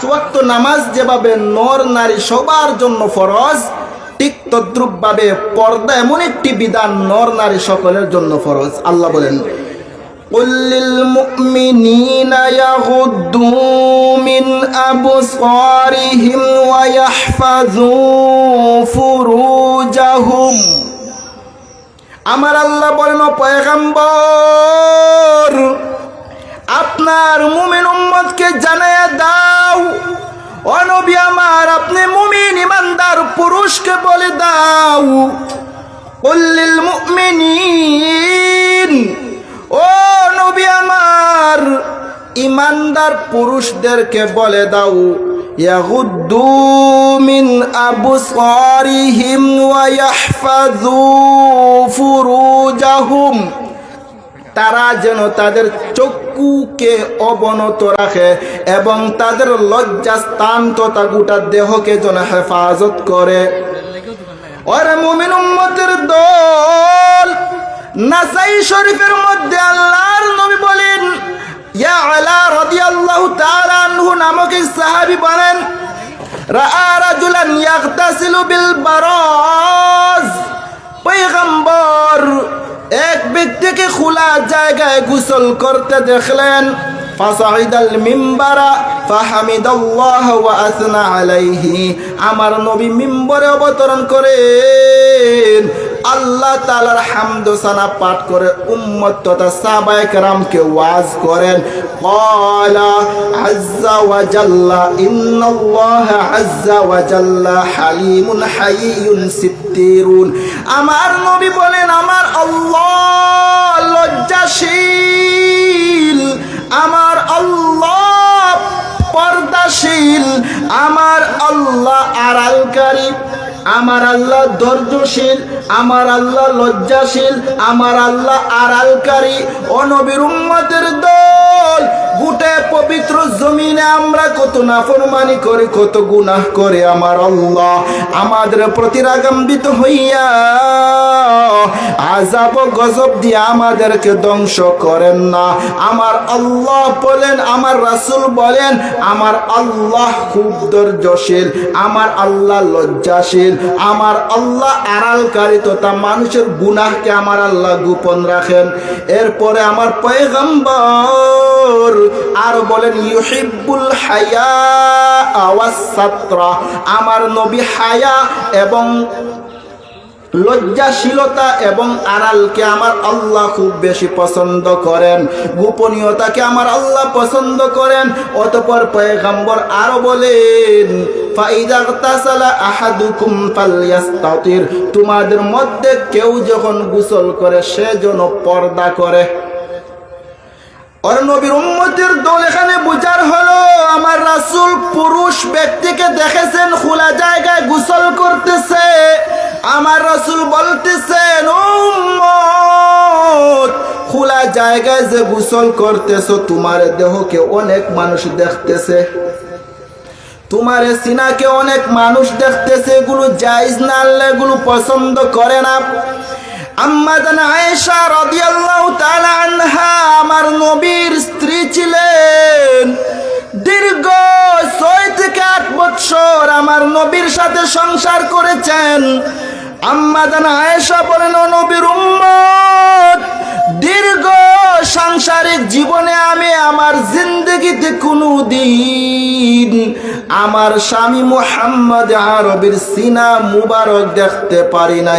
ওয়াক্ত নামাজ যেভাবে নর নারী সবার জন্য ফরজ, ঠিক তদ্রুপ ভাবে পর্দা এমন একটি বিধান নর নারী সকলের জন্য ফরজ। আল্লাহ বলেন, কুল লিল মুমিনিনা ইয়াগুদ্দু মিন আবসারিহিম ওয়া ইয়াহফাযু ফুরুজাহুম। আমার আল্লাহ বলেন, ও পয়গম্বর, আপনার মুমিন উম্মতকে জানায়া দাও, ও নবী আমার, আপনি মুমিন ইমানদার পুরুষকে বলে দাও, কুল লিল মুমিনিন, ও নবী আমার, ইমানদার পুরুষদেরকে বলে দাও, ইয়াগুদ্দু মিন আবসারিহিম ওয়া ইয়াহফাযু ফুরুজাহুম, তারা যেন তাদের চক্ষুকে অবনত রাখে এবং তাদের লজ্জাস্থান তথা গোটা দেহকে যেন হেফাজত করে। ওরে মুমিন উম্মতের দল, নাসাই শরীফের মধ্যে আল্লাহর নবী বলেন, ইয়া আলা রাদিয়াল্লাহু তাআলা আনহু নামক এক সাহাবী বলেন, রাআ রাজুলান ইয়াগতাসিলু বিল বারাজ, পয়গম্বর এক ব্যক্তিকে খোলা জায়গায় গোসল করতে দেখলেন। ফাসাইদাল মিম্বারা ফাহামিদাল্লাহ ওয়া আসনা আলাইহি, আমার নবী মিম্বরে অবতরণ করেন, আল্লাহ তাআলার হামদ ও সানা পাঠ করে উম্মত তথা সাহাবায়ে কেরামকে ওয়াজ করেন। ক্বালা আযজা ওয়া জাল্লা ইন্নাল্লাহা আযজা ওয়া জাল্লা হালিমুন হাইয়ুন সিত্তিরুন, আমার নবী বলেন, আমার আল্লাহ লজ্জাশীল, আমার আল্লাহ পর্দাশীল, আমার আল্লাহ আড়ালকারী, আমার আল্লাহ ধৈর্যশীল, আমার আল্লাহ লজ্জাশীল, আমার আল্লাহ আড়ালকারী। ও নবীর উম্মতের দল, গোটা পবিত্র জমিনে আমরা কত নাফরমানি করে, কত গুনাহ করে, আমার আল্লাহ আমাদের প্রতি রাগান্বিত হইয়া আযাব ও গজব দিয়ে আমাদেরকে ধ্বংস করেন না। আমার আল্লাহ বলেন, আমার রাসূল বলেন, আমার আল্লাহ খুব ধৈর্যশীল, আমার আল্লাহ লজ্জাশীল, আমার আল্লাহ আড়ালকারী তথা মানুষের গুনাহকে আমার আল্লাহ গোপন রাখেন। এরপরে আমার পয়গম্বর আর বলেন, ইউহিব্বুল হায়া ওয়াস সাতরা, আমার নবী হায়া এবং লজ্জাশীলতা এবং আড়ালকে আমার আল্লাহ খুব বেশি পছন্দ করেন, গোপনীয়তাকে আমার আল্লাহ পছন্দ করেন। অতঃপর পয়গম্বর আরো বলেন, ফাইযা ইগতাসালা আহাদুকুম ফালইয়াস্তাতির, তোমাদের মধ্যে কেউ যখন গোসল করে সে যেন পর্দা করে। আর নবীর উম্মতের দল, এখানে বুঝার হলো, আমার রাসূল পুরুষ ব্যক্তিকে দেখেছেন খোলা জায়গায় গোসল করতেছে, আমার রাসূল বলতেছেন, উম্মত, খোলা জায়গায় যে গোসল করতেছো, তোমার দেহকে অনেক মানুষ দেখতেছে, তোমার সিনাকে অনেক মানুষ দেখতেছে, এগুলো জায়েজ না, আল্লাহ এগুলো পছন্দ করে না। আম্মা জান আয়েশা রাদিয়াল্লাহু তাআলা আনহা আমার নবীর স্ত্রী ছিলেন, দীর্ঘ 6 থেকে 8 বছর আমার নবীর সাথে সংসার করেছেন। আম্মা জান আয়েশা বলেন, ও নবীর উম্মত, দীর্ঘ সাংসারিক জীবনে আমি আমার জিন্দেগিতে কোনোদিন আমার স্বামী মুহাম্মদ আরবীর সিনা মুবারক দেখতে পারি না।